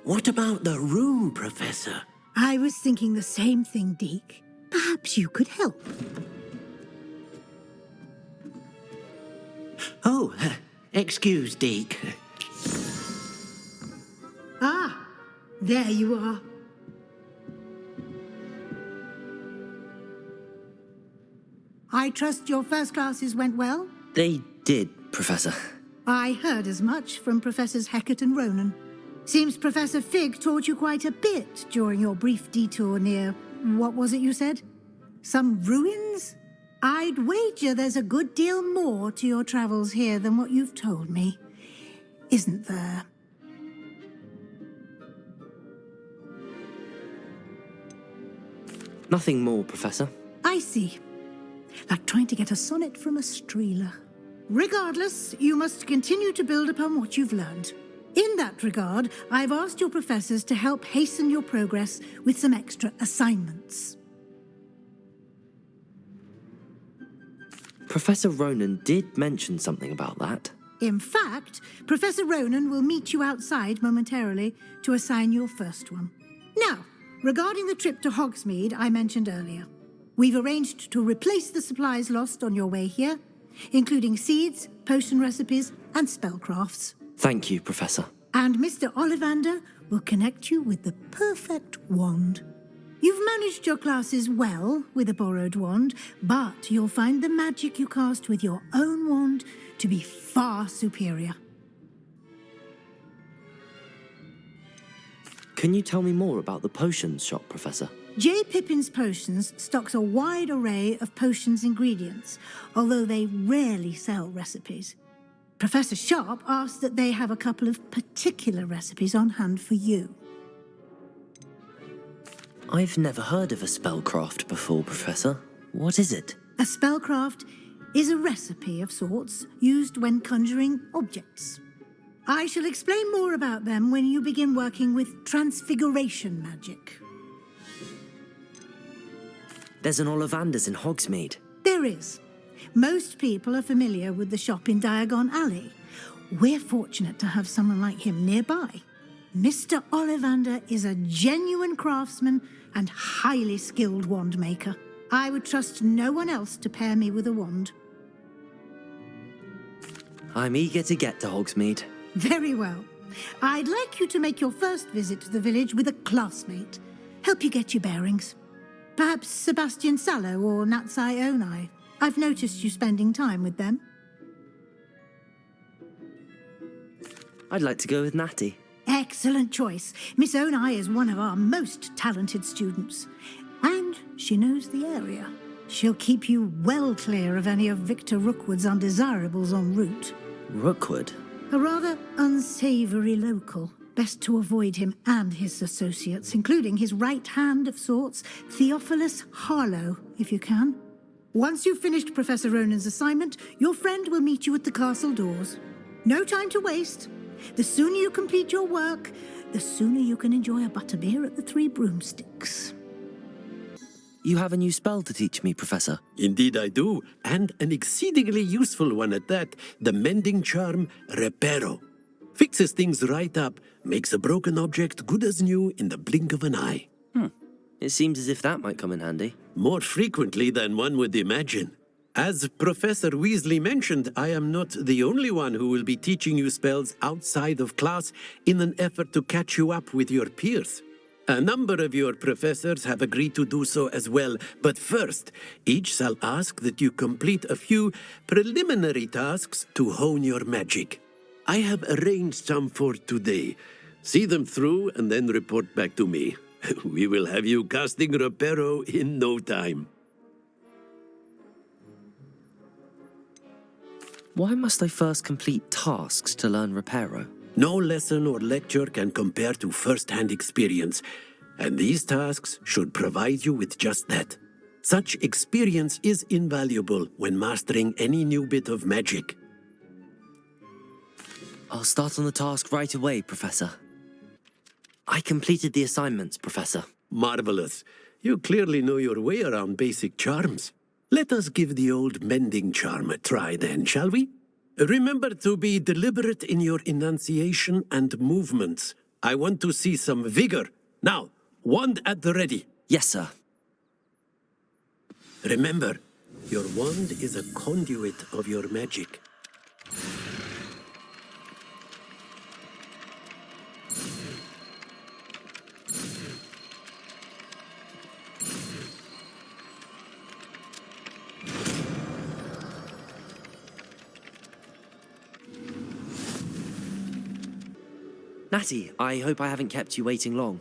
What about the room, Professor? I was thinking the same thing, Deke. Perhaps you could help. Oh, excuse, Deke. Ah, there you are. I trust your first classes went well? They did, Professor. I heard as much from Professors Hecat and Ronan. Seems Professor Fig taught you quite a bit during your brief detour near... what was it you said? Some ruins? I'd wager there's a good deal more to your travels here than what you've told me. Isn't there? Nothing more, Professor. I see. Like trying to get a sonnet from a streeler. Regardless, you must continue to build upon what you've learned. In that regard, I've asked your professors to help hasten your progress with some extra assignments. Professor Ronan did mention something about that. In fact, Professor Ronan will meet you outside momentarily to assign your first one. Now, regarding the trip to Hogsmeade I mentioned earlier, we've arranged to replace the supplies lost on your way here, including seeds, potion recipes, and spellcrafts. Thank you, Professor. And Mr. Ollivander will connect you with the perfect wand. You've managed your classes well with a borrowed wand, but you'll find the magic you cast with your own wand to be far superior. Can you tell me more about the potions shop, Professor? J. Pippin's Potions stocks a wide array of potions ingredients, although they rarely sell recipes. Professor Sharp asked that they have a couple of particular recipes on hand for you. I've never heard of a spellcraft before, Professor. What is it? A spellcraft is a recipe of sorts used when conjuring objects. I shall explain more about them when you begin working with transfiguration magic. There's an Ollivander's in Hogsmeade. There is. Most people are familiar with the shop in Diagon Alley. We're fortunate to have someone like him nearby. Mr. Ollivander is a genuine craftsman and highly skilled wand maker. I would trust no one else to pair me with a wand. I'm eager to get to Hogsmeade. Very well. I'd like you to make your first visit to the village with a classmate. Help you get your bearings. Perhaps Sebastian Sallow or Natsai Onai. I've noticed you spending time with them. I'd like to go with Natty. Excellent choice. Miss Onai is one of our most talented students. And she knows the area. She'll keep you well clear of any of Victor Rookwood's undesirables en route. Rookwood? A rather unsavoury local. Best to avoid him and his associates, including his right hand of sorts, Theophilus Harlow, if you can. Once you've finished Professor Ronan's assignment, your friend will meet you at the castle doors. No time to waste. The sooner you complete your work, the sooner you can enjoy a butterbeer at the Three Broomsticks. You have a new spell to teach me, Professor. Indeed I do, and an exceedingly useful one at that, the mending charm Reparo. Fixes things right up, makes a broken object good as new in the blink of an eye. It seems as if that might come in handy. More frequently than one would imagine. As Professor Weasley mentioned, I am not the only one who will be teaching you spells outside of class in an effort to catch you up with your peers. A number of your professors have agreed to do so as well, but first, each shall ask that you complete a few preliminary tasks to hone your magic. I have arranged some for today. See them through and then report back to me. We will have you casting Reparo in no time. Why must I first complete tasks to learn Reparo? No lesson or lecture can compare to first-hand experience, and these tasks should provide you with just that. Such experience is invaluable when mastering any new bit of magic. I'll start on the task right away, Professor. I completed the assignments, Professor. Marvelous. You clearly know your way around basic charms. Let us give the old mending charm a try then, shall we? Remember to be deliberate in your enunciation and movements. I want to see some vigor. Now, wand at the ready. Yes, sir. Remember, your wand is a conduit of your magic. Natty, I hope I haven't kept you waiting long.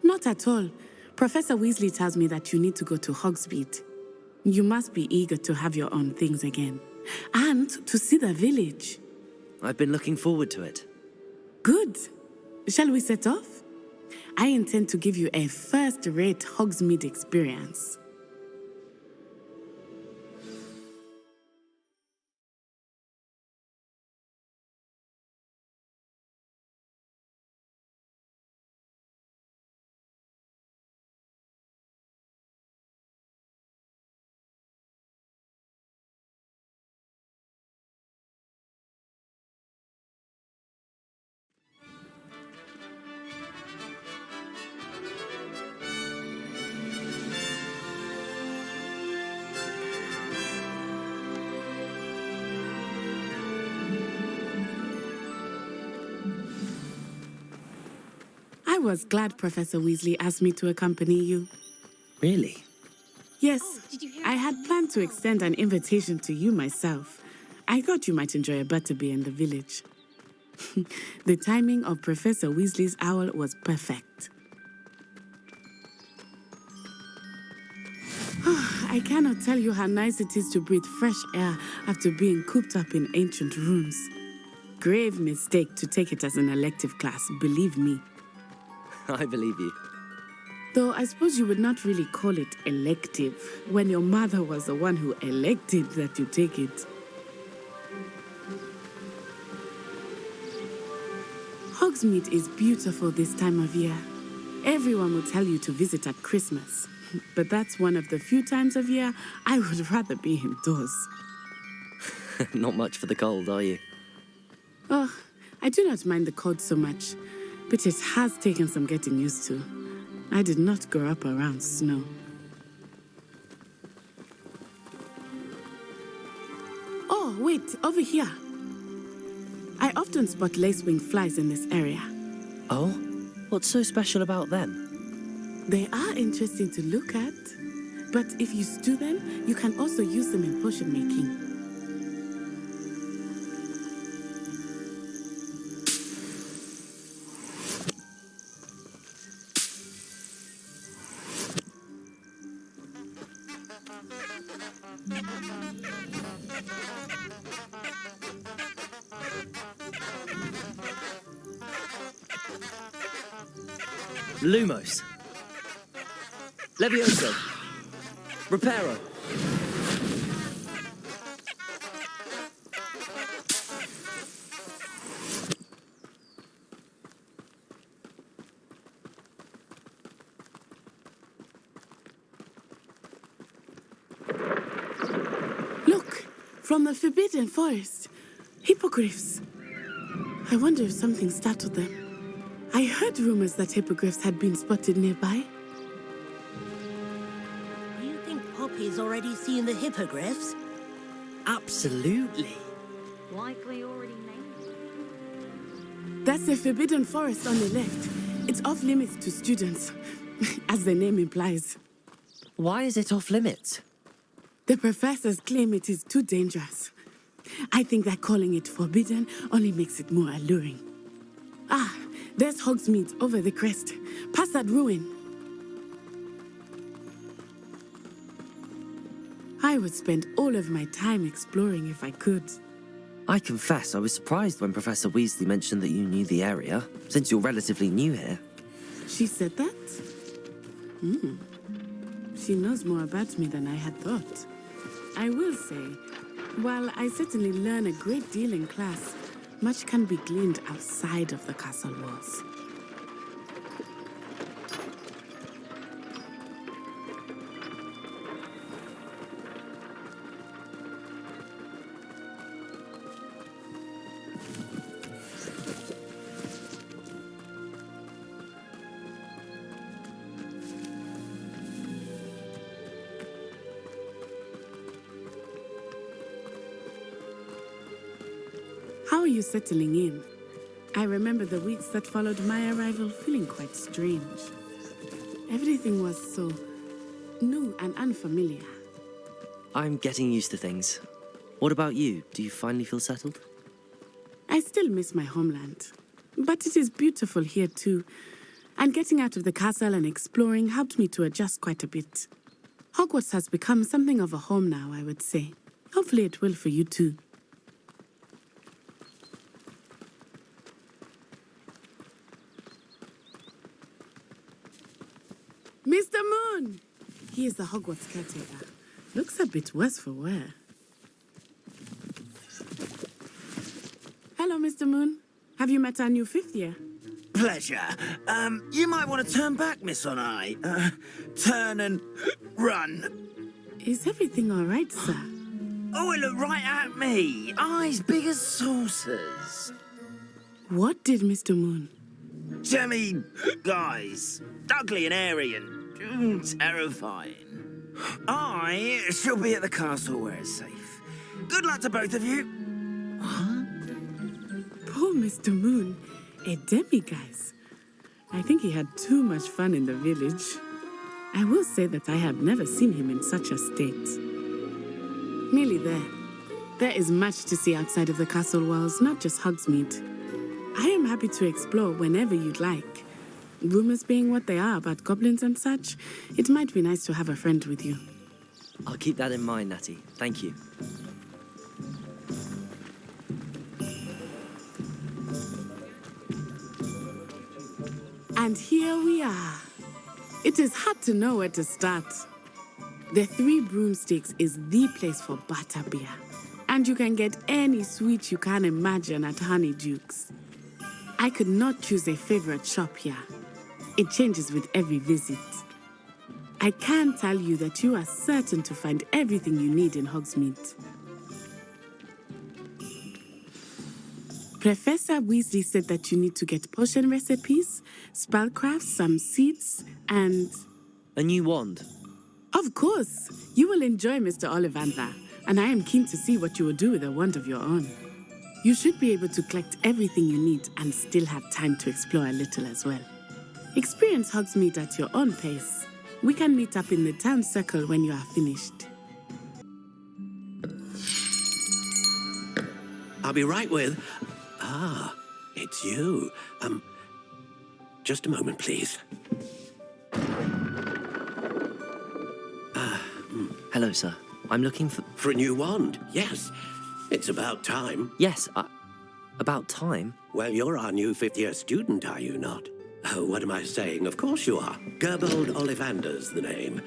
Not at all. Professor Weasley tells me that you need to go to Hogsmeade. You must be eager to have your own things again. And to see the village. I've been looking forward to it. Good. Shall we set off? I intend to give you a first-rate Hogsmeade experience. I was glad Professor Weasley asked me to accompany you. Really? Yes, I had planned to extend an invitation to you myself. I thought you might enjoy a butterbeer in the village. The timing of Professor Weasley's owl was perfect. I cannot tell you how nice it is to breathe fresh air after being cooped up in ancient rooms. Grave mistake to take it as an elective class, believe me. I believe you. Though I suppose you would not really call it elective when your mother was the one who elected that you take it. Hogsmeade is beautiful this time of year. Everyone will tell you to visit at Christmas, but that's one of the few times of year I would rather be indoors. Not much for the cold, are you? Oh, I do not mind the cold so much, but it has taken some getting used to. I did not grow up around snow. Oh, wait, over here. I often spot lacewing flies in this area. Oh? What's so special about them? They are interesting to look at, but if you stew them, you can also use them in potion making. Lumos. Levioso. Reparo. Look, from the Forbidden Forest. Hippogriffs. I wonder if something startled them. I heard rumors that hippogriffs had been spotted nearby. Do you think Poppy's already seen the hippogriffs? Absolutely. Likely already named. That's the Forbidden Forest on the left. It's off limits to students, as the name implies. Why is it off limits? The professors claim it is too dangerous. I think that calling it forbidden only makes it more alluring. Ah, there's Hogsmeade over the crest. Past that ruin. I would spend all of my time exploring if I could. I confess I was surprised when Professor Weasley mentioned that you knew the area, since you're relatively new here. She said that? She knows more about me than I had thought. I will say, while I certainly learn a great deal in class, much can be gleaned outside of the castle walls. How are you settling in? I remember the weeks that followed my arrival feeling quite strange. Everything was so new and unfamiliar. I'm getting used to things. What about you? Do you finally feel settled? I still miss my homeland, but it is beautiful here too. And getting out of the castle and exploring helped me to adjust quite a bit. Hogwarts has become something of a home now, I would say. Hopefully it will for you too. Mr. Moon! He is the Hogwarts caretaker. Looks a bit worse for wear. Hello, Mr. Moon. Have you met our new fifth year? Pleasure. You might want to turn back, Miss Onai. Turn and run. Is everything all right, sir? Oh, it looked right at me. Eyes big as saucers. What did Mr. Moon? Jemmy, guys. Ugly and airy and terrifying. I shall be at the castle where it's safe. Good luck to both of you. Poor Mr. Moon. A demiguise. I think he had too much fun in the village. I will say that I have never seen him in such a state. Nearly there. There is much to see outside of the castle walls, not just Hogsmeade. I am happy to explore whenever you'd like. Rumors being what they are about goblins and such, it might be nice to have a friend with you. I'll keep that in mind, Natty. Thank you. And here we are. It is hard to know where to start. The Three Broomsticks is the place for butterbeer. And you can get any sweet you can imagine at Honeydukes. I could not choose a favorite shop here. It changes with every visit. I can tell you that you are certain to find everything you need in Hogsmeade. Professor Weasley said that you need to get potion recipes, spellcrafts, some seeds, and... A new wand. Of course! You will enjoy Mr. Ollivander, and I am keen to see what you will do with a wand of your own. You should be able to collect everything you need and still have time to explore a little as well. Experience Hogsmeade at your own pace. We can meet up in the town circle when you are finished. I'll be right with... Ah, it's you. Just a moment, please. Hello, sir. I'm looking for... For a new wand, yes. It's about time. Yes, about time. Well, you're our new fifth-year student, are you not? Oh, what am I saying? Of course you are. Gerbold Ollivander's the name.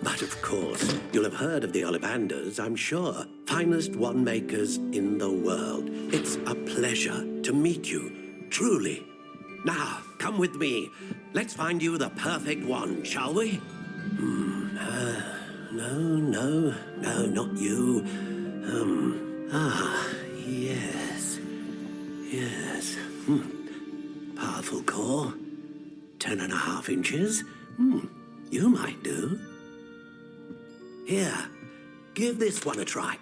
But of course, you'll have heard of the Ollivanders, I'm sure. Finest wand makers in the world. It's a pleasure to meet you, truly. Now, come with me. Let's find you the perfect wand, shall we? No, not you. Yes. Powerful core. 10.5 inches. You might do. Here, give this one a try.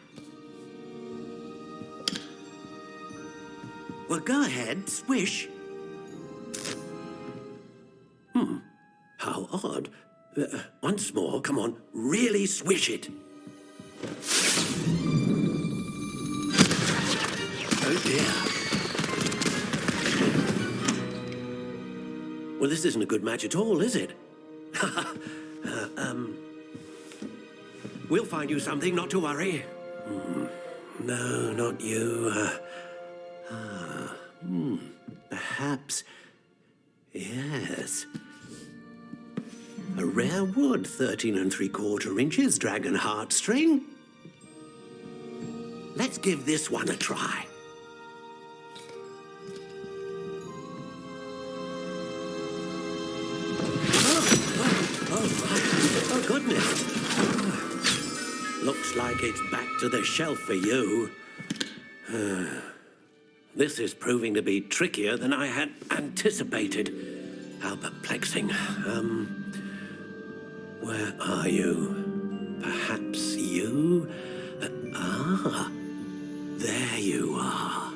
Well, go ahead, swish. How odd. Once more, come on, really swish it. Oh dear. Well, this isn't a good match at all, is it? We'll find you something, not to worry. No, not you. Perhaps... Yes. A rare wood, 13 3/4 inches, dragon heartstring. Let's give this one a try. Oh, goodness. Looks like it's back to the shelf for you. This is proving to be trickier than I had anticipated. How perplexing. Where are you? Perhaps you? There you are.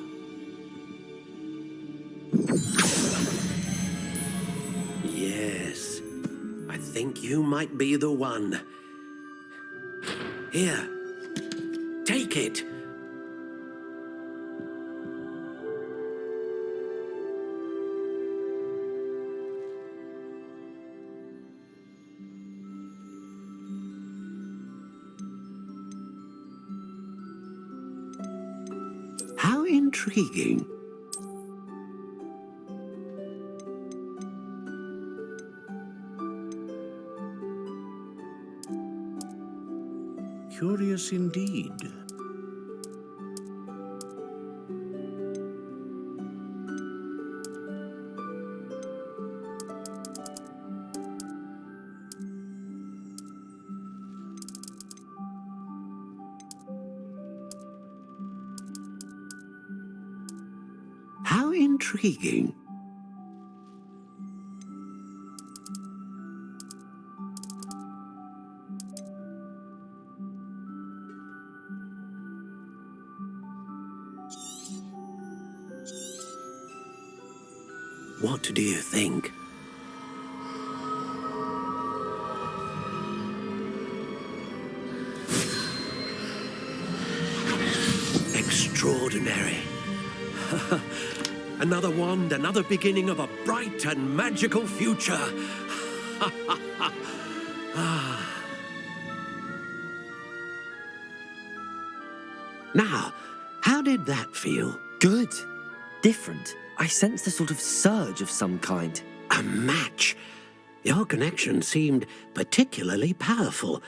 Yes, I think you might be the one. Here, take it. How intriguing. Curious indeed. How intriguing. What do you think? Extraordinary. Another wand, another beginning of a bright and magical future. Now, how did that feel? Good. Different. I sensed a sort of surge of some kind. A match. Your connection seemed particularly powerful.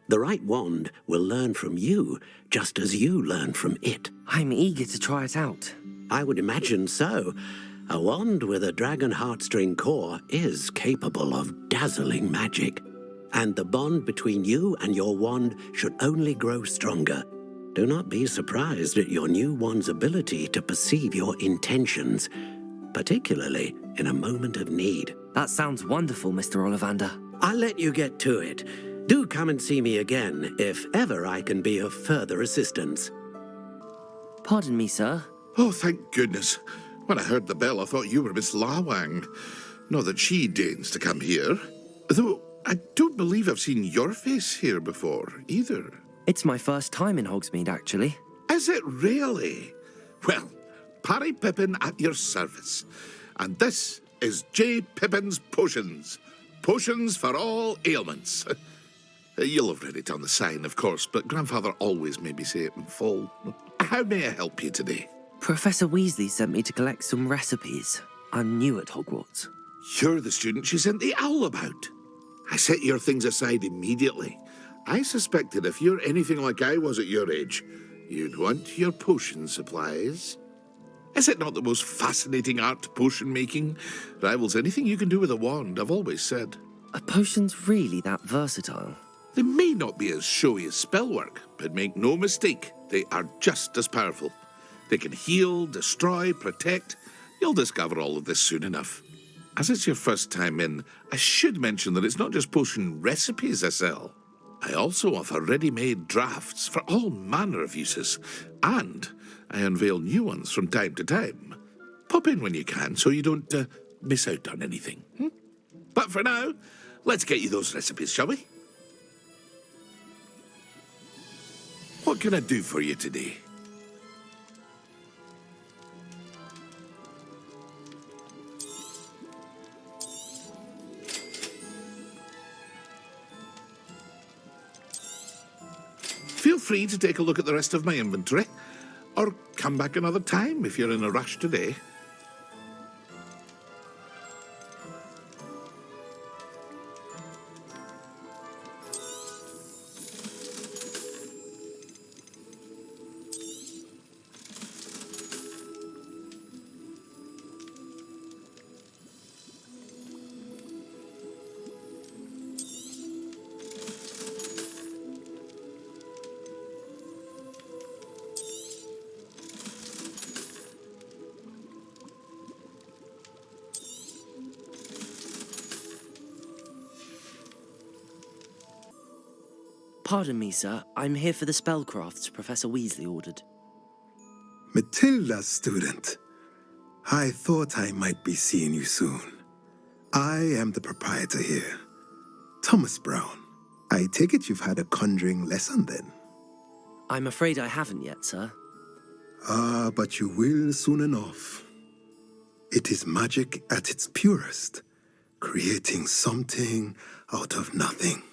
The right wand will learn from you, just as you learn from it. I'm eager to try it out. I would imagine so. A wand with a dragon heartstring core is capable of dazzling magic. And the bond between you and your wand should only grow stronger. Do not be surprised at your new wand's ability to perceive your intentions, particularly in a moment of need. That sounds wonderful, Mr. Ollivander. I'll let you get to it. Do come and see me again if ever I can be of further assistance. Pardon me, sir. Oh, thank goodness. When I heard the bell, I thought you were Miss Lawang. Not that she deigns to come here. Though I don't believe I've seen your face here before, either. It's my first time in Hogsmeade, actually. Is it really? Well, Parry Pippin at your service. And this is J. Pippin's Potions. Potions for all ailments. You'll have read it on the sign, of course, but Grandfather always made me say it in full. How may I help you today? Professor Weasley sent me to collect some recipes. I'm new at Hogwarts. You're the student she sent the owl about. I set your things aside immediately. I suspected if you're anything like I was at your age, you'd want your potion supplies. Is it not the most fascinating art, potion making? Rivals anything you can do with a wand, I've always said. Are potions really that versatile? They may not be as showy as spellwork, but make no mistake, they are just as powerful. They can heal, destroy, protect. You'll discover all of this soon enough. As it's your first time in, I should mention that it's not just potion recipes I sell. I also offer ready-made drafts for all manner of uses, and I unveil new ones from time to time. Pop in when you can so you don't miss out on anything. But for now, let's get you those recipes, shall we? What can I do for you today? Feel free to take a look at the rest of my inventory, or come back another time if you're in a rush today. Pardon me, sir. I'm here for the spellcrafts Professor Weasley ordered. Matilda's student. I thought I might be seeing you soon. I am the proprietor here, Thomas Brown. I take it you've had a conjuring lesson then? I'm afraid I haven't yet, sir. Ah, but you will soon enough. It is magic at its purest, creating something out of nothing.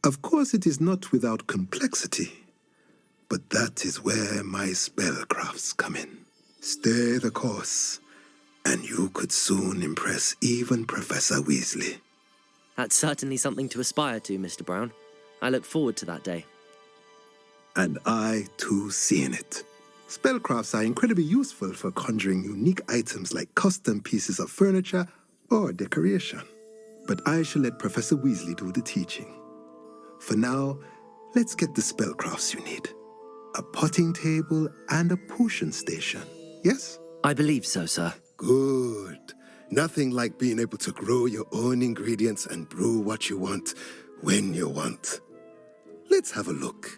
Of course, it is not without complexity, but that is where my spellcrafts come in. Stay the course, and you could soon impress even Professor Weasley. That's certainly something to aspire to, Mr. Brown. I look forward to that day. And I, too, seeing it. Spellcrafts are incredibly useful for conjuring unique items like custom pieces of furniture or decoration. But I shall let Professor Weasley do the teaching. For now, let's get the spellcrafts you need. A potting table and a potion station, yes? I believe so, sir. Good. Nothing like being able to grow your own ingredients and brew what you want when you want. Let's have a look.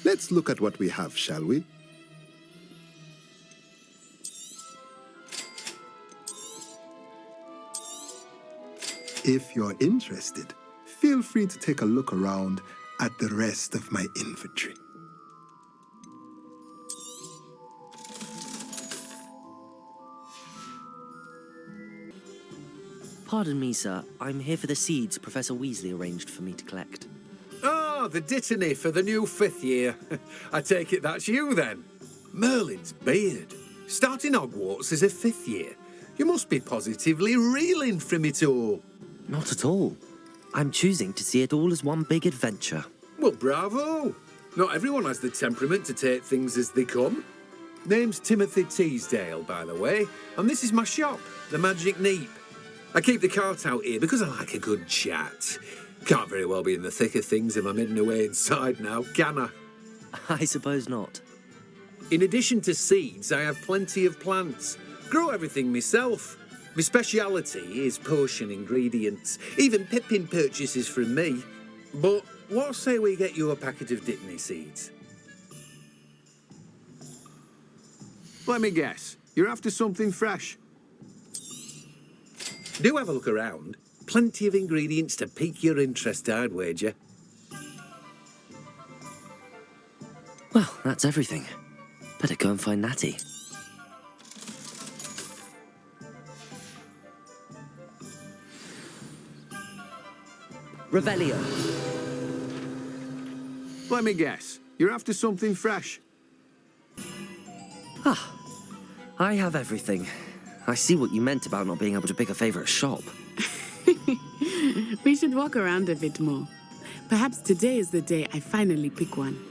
Let's look at what we have, shall we? If you're interested, feel free to take a look around at the rest of my inventory. Pardon me, sir. I'm here for the seeds Professor Weasley arranged for me to collect. Oh, the dittany for the new 5th year. I take it that's you, then. Merlin's beard. Starting Hogwarts as a 5th year. You must be positively reeling from it all. Not at all. I'm choosing to see it all as one big adventure. Well, bravo. Not everyone has the temperament to take things as they come. Name's Timothy Teasdale, by the way, and this is my shop, the Magic Neep. I keep the cart out here because I like a good chat. Can't very well be in the thick of things if I'm hidden away inside now, can I? I suppose not. In addition to seeds, I have plenty of plants. Grow everything myself. My speciality is potion ingredients. Even Pippin purchases from me. But what say we get you a packet of dittany seeds? Let me guess. You're after something fresh. Do have a look around. Plenty of ingredients to pique your interest, I'd wager. Well, that's everything. Better go and find Natty. Revelio. Let me guess. You're after something fresh. Ah, I have everything. I see what you meant about not being able to pick a favourite shop. We should walk around a bit more. Perhaps today is the day I finally pick one.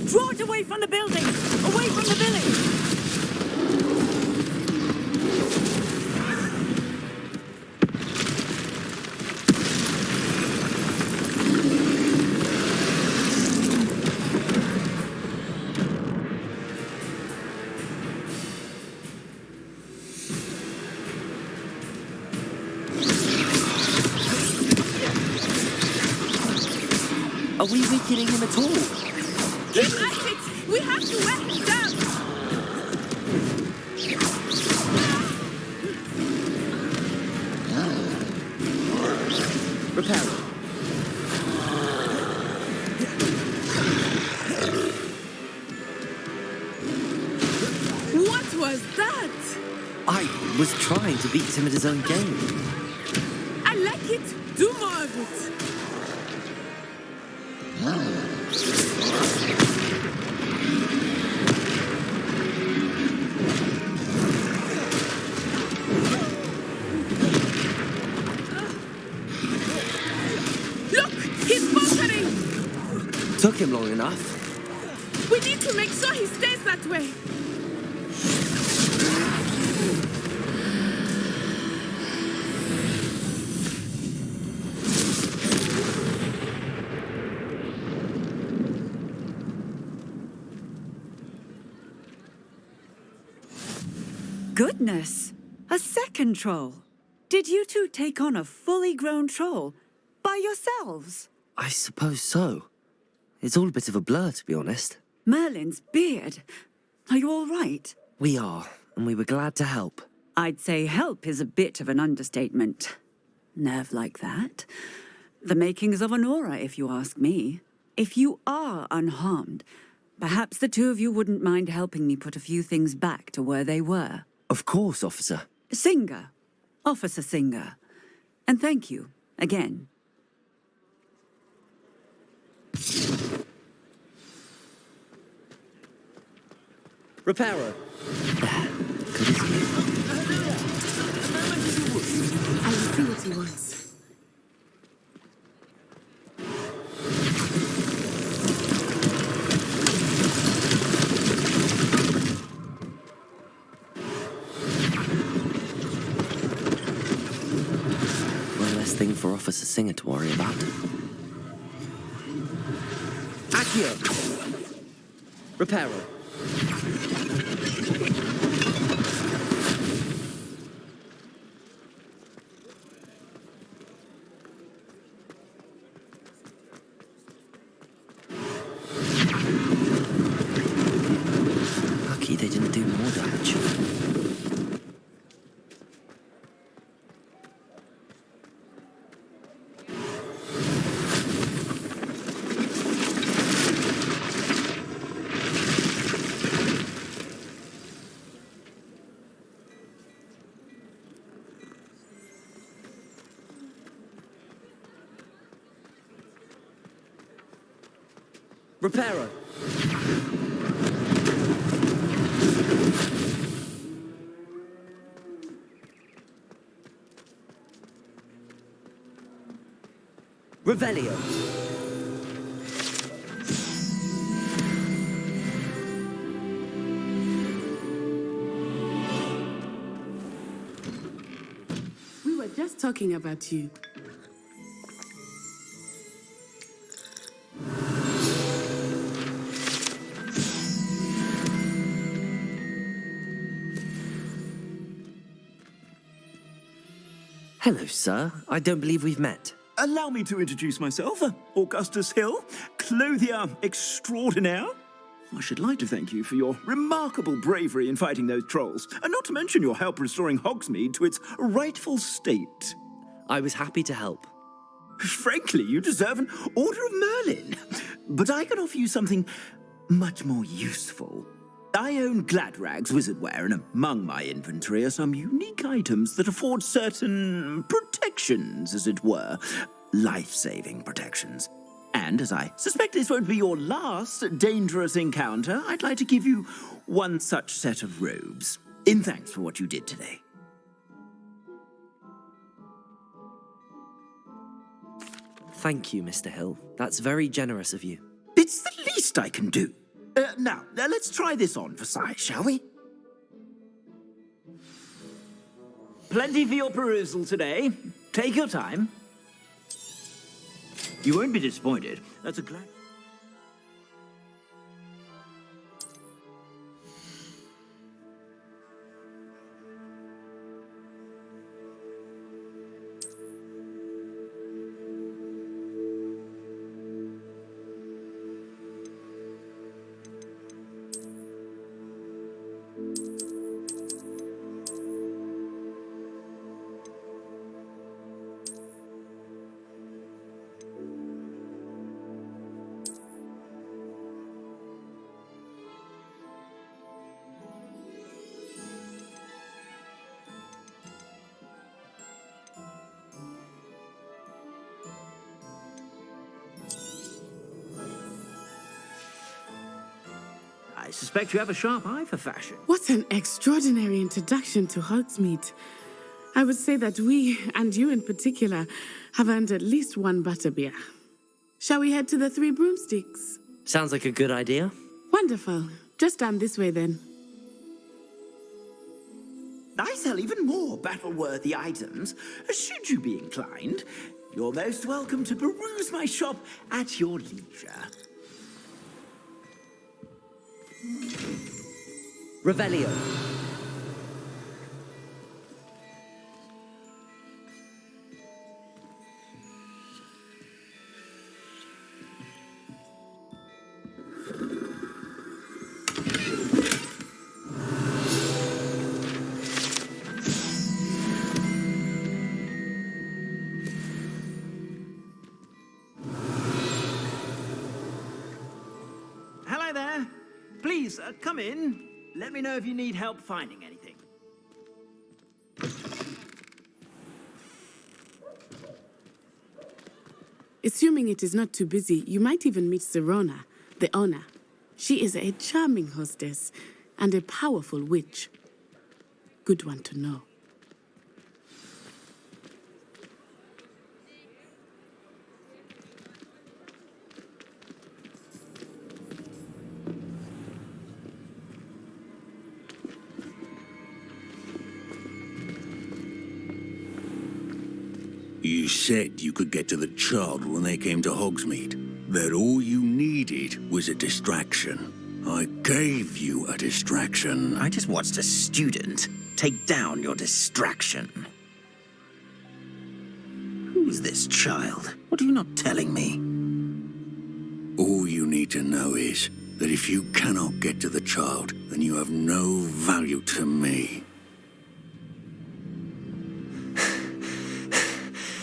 Draw it away from the building! Away from the village! Are we weakening him at all? Keep at it! We have to wear him down! Repair. What was that? I was trying to beat him at his own game. I like it. Do more of it. Look! He's faltering! Took him long enough. We need to make sure he stays that way. Goodness! A second troll! Did you two take on a fully grown troll by yourselves? I suppose so. It's all a bit of a blur, to be honest. Merlin's beard. Are you all right? We are, and we were glad to help. I'd say help is a bit of an understatement. Nerve like that. The makings of an aura, if you ask me. If you are unharmed, perhaps the two of you wouldn't mind helping me put a few things back to where they were. Of course, officer. Singer. Officer Singer. And thank you, again. Reparo. Good as new. I will see what he wants. One less thing for Officer Singer to worry about. Accio! Reparo. Lucky they didn't do more damage. Reparo. Revelio. We were just talking about you. Hello, sir. I don't believe we've met. Allow me to introduce myself, Augustus Hill, clothier extraordinaire. I should like to thank you for your remarkable bravery in fighting those trolls, and not to mention your help restoring Hogsmeade to its rightful state. I was happy to help. Frankly, you deserve an Order of Merlin. But I can offer you something much more useful. I own Gladrag's wizardware, and among my inventory are some unique items that afford certain protections, as it were. Life-saving protections. And as I suspect this won't be your last dangerous encounter, I'd like to give you one such set of robes, in thanks for what you did today. Thank you, Mr. Hill. That's very generous of you. It's the least I can do. Now, let's try this on for size, shall we? Plenty for your perusal today. Take your time. You won't be disappointed. That's a glad... I suspect you have a sharp eye for fashion. What an extraordinary introduction to Hogsmeade. I would say that we, and you in particular, have earned at least one butterbeer. Shall we head to the Three Broomsticks? Sounds like a good idea. Wonderful. Just down this way then. I sell even more battle-worthy items. Should you be inclined, you're most welcome to peruse my shop at your leisure. Revelio. Please, come in. Let me know if you need help finding anything. Assuming it is not too busy, you might even meet Sirona, the owner. She is a charming hostess and a powerful witch. Good one to know. You said you could get to the child when they came to Hogsmeade. That all you needed was a distraction. I gave you a distraction. I just watched a student take down your distraction. Who's this child? What are you not telling me? All you need to know is that if you cannot get to the child, then you have no value to me.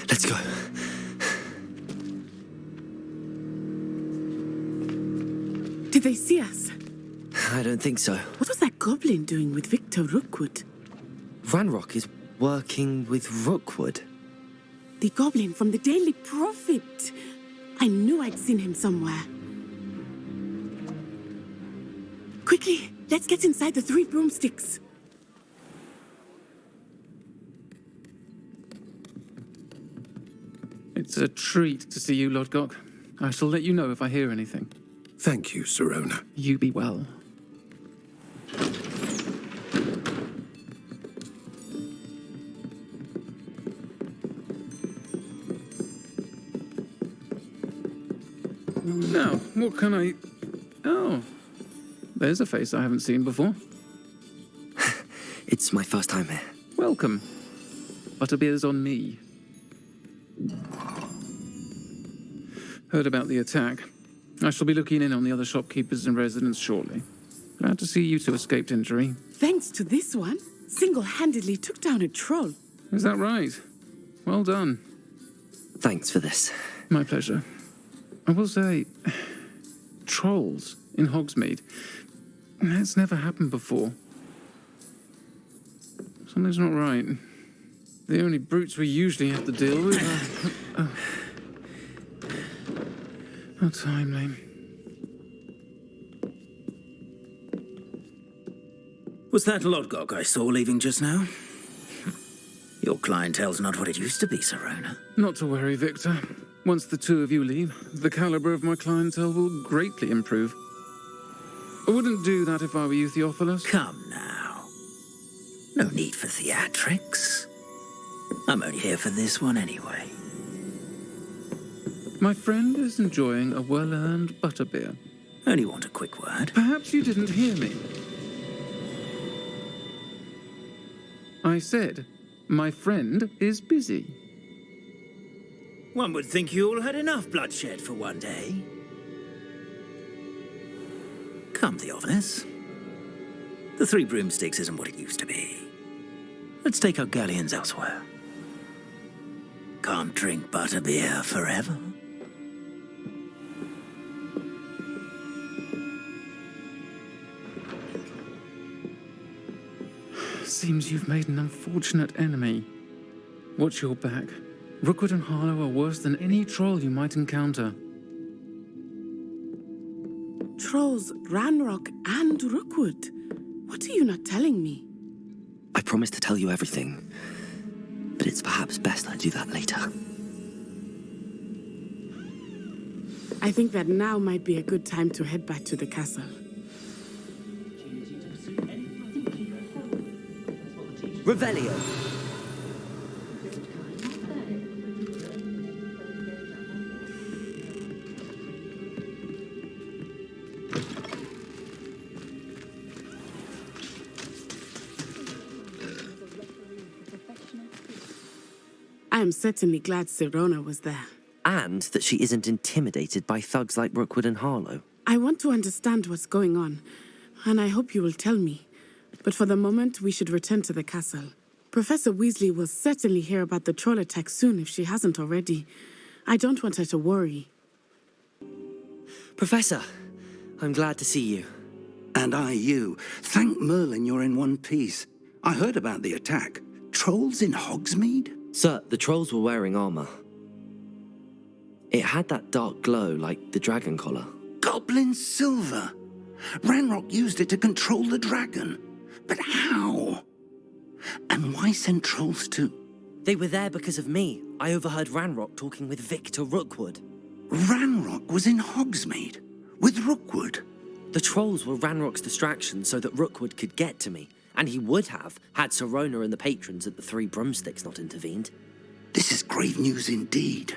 Let's go. Did they see us? I don't think so. What was that goblin doing with Victor Rookwood? Ranrock is working with Rookwood. The goblin from the Daily Prophet. I knew I'd seen him somewhere. Quickly, let's get inside the 3 broomsticks. It's a treat to see you, Lodgok. I shall let you know if I hear anything. Thank you, Sirona. You be well. Now, what can I... Oh, there's a face I haven't seen before. It's my first time here. Welcome. Butterbeer's on me. Heard about the attack. I shall be looking in on the other shopkeepers and residents shortly. Glad to see you two escaped injury. Thanks to this one, single-handedly took down a troll. Is that right? Well done. Thanks for this. My pleasure. I will say, trolls in Hogsmeade. That's never happened before. Something's not right. The only brutes we usually have to deal with are... How timely. Was that Lodgok I saw leaving just now? Your clientele's not what it used to be, Sirona. Not to worry, Victor. Once the 2 of you leave, the caliber of my clientele will greatly improve. I wouldn't do that if I were you, Theophilus. Come now. No need for theatrics. I'm only here for this one anyway. My friend is enjoying a well-earned butterbeer. Only want a quick word. Perhaps you didn't hear me. I said, my friend is busy. One would think you all had enough bloodshed for one day. Come, Theophilus. The 3 broomsticks isn't what it used to be. Let's take our galleons elsewhere. Can't drink butterbeer forever. Seems you've made an unfortunate enemy. Watch your back. Rookwood and Harlow are worse than any troll you might encounter. Trolls, Ranrock, and Rookwood. What are you not telling me? I promise to tell you everything, but it's perhaps best I do that later. I think that now might be a good time to head back to the castle. Revelio. I am certainly glad Sirona was there. And that she isn't intimidated by thugs like Rookwood and Harlow. I want to understand what's going on, and I hope you will tell me. But for the moment, we should return to the castle. Professor Weasley will certainly hear about the troll attack soon if she hasn't already. I don't want her to worry. Professor, I'm glad to see you. And I you. Thank Merlin you're in one piece. I heard about the attack. Trolls in Hogsmeade? Sir, the trolls were wearing armor. It had that dark glow like the dragon collar. Goblin silver. Ranrock used it to control the dragon. But how? And why send trolls too? They were there because of me. I overheard Ranrock talking with Victor Rookwood. Ranrock was in Hogsmeade? With Rookwood? The trolls were Ranrock's distraction so that Rookwood could get to me. And he would have, had Sirona and the patrons at the Three Broomsticks not intervened. This is grave news indeed.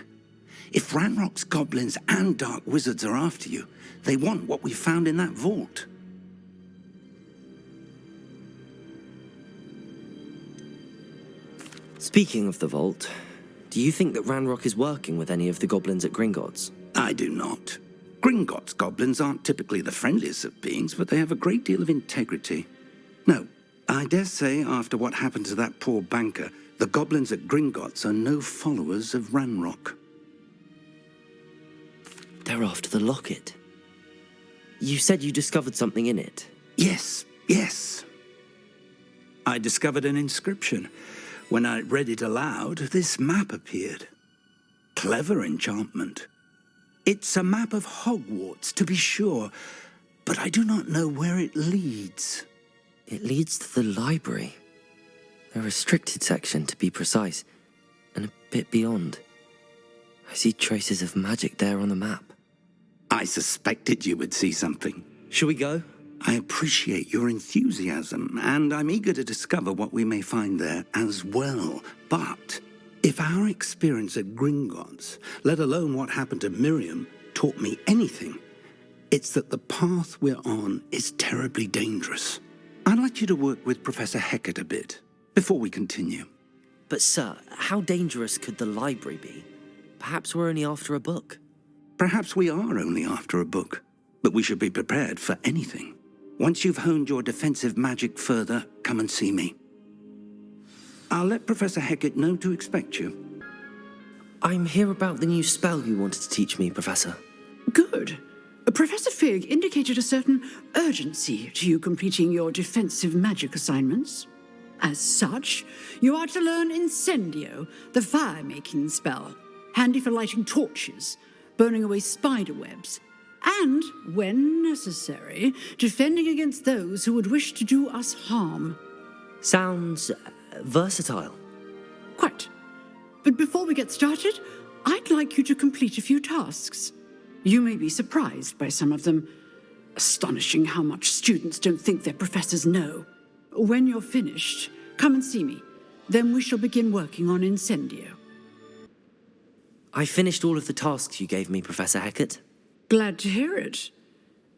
If Ranrock's goblins and dark wizards are after you, they want what we found in that vault. Speaking of the vault, do you think that Ranrock is working with any of the goblins at Gringotts? I do not. Gringotts goblins aren't typically the friendliest of beings, but they have a great deal of integrity. No, I dare say after what happened to that poor banker, the goblins at Gringotts are no followers of Ranrock. They're after the locket. You said you discovered something in it. Yes. I discovered an inscription. When I read it aloud, this map appeared. Clever enchantment. It's a map of Hogwarts, to be sure, but I do not know where it leads. It leads to the library. A restricted section, to be precise, and a bit beyond. I see traces of magic there on the map. I suspected you would see something. Shall we go? I appreciate your enthusiasm, and I'm eager to discover what we may find there as well. But if our experience at Gringotts, let alone what happened to Miriam, taught me anything, it's that the path we're on is terribly dangerous. I'd like you to work with Professor Hecat a bit before we continue. But sir, how dangerous could the library be? Perhaps we're only after a book. Perhaps we are only after a book, but we should be prepared for anything. Once you've honed your defensive magic further, come and see me. I'll let Professor Hecat know to expect you. I'm here about the new spell you wanted to teach me, Professor. Good. Professor Fig indicated a certain urgency to you completing your defensive magic assignments. As such, you are to learn Incendio, the fire-making spell, handy for lighting torches, burning away spider webs, and, when necessary, defending against those who would wish to do us harm. Sounds versatile. Quite. But before we get started, I'd like you to complete a few tasks. You may be surprised by some of them. Astonishing how much students don't think their professors know. When you're finished, come and see me. Then we shall begin working on Incendio. I finished all of the tasks you gave me, Professor Hecat. Glad to hear it.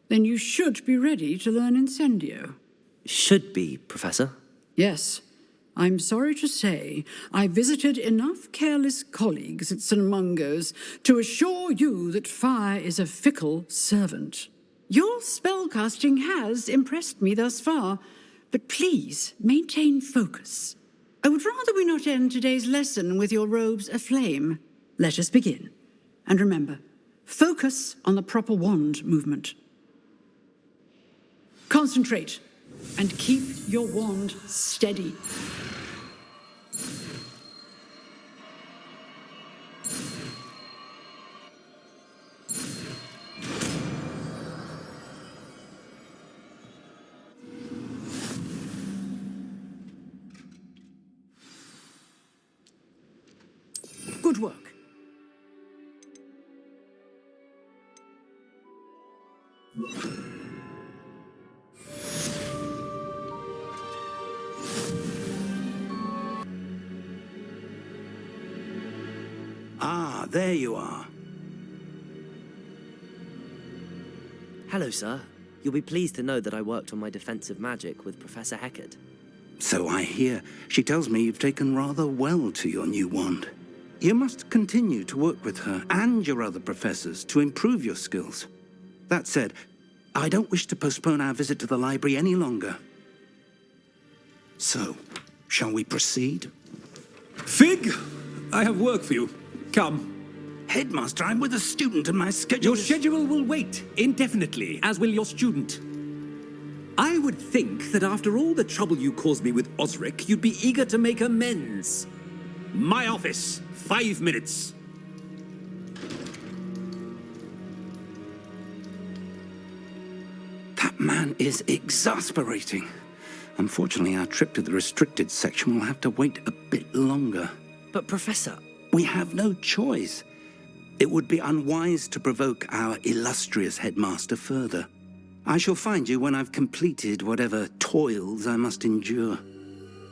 Then you should be ready to learn Incendio. Should be, Professor? Yes. I'm sorry to say, I visited enough careless colleagues at St. Mungo's to assure you that fire is a fickle servant. Your spellcasting has impressed me thus far, but please maintain focus. I would rather we not end today's lesson with your robes aflame. Let us begin. And remember, focus on the proper wand movement. Concentrate and keep your wand steady. Good work. Ah, there you are. Hello, sir. You'll be pleased to know that I worked on my defensive magic with Professor Hecat. So I hear. She tells me you've taken rather well to your new wand. You must continue to work with her and your other professors to improve your skills. That said, I don't wish to postpone our visit to the library any longer. So, shall we proceed? Fig, I have work for you. Come. Headmaster, I'm with a student and my schedule Your schedule will wait indefinitely, as will your student. I would think that after all the trouble you caused me with Osric, you'd be eager to make amends. My office, 5 minutes. That man is exasperating. Unfortunately, our trip to the restricted section will have to wait a bit longer. But Professor... We have no choice. It would be unwise to provoke our illustrious headmaster further. I shall find you when I've completed whatever toils I must endure.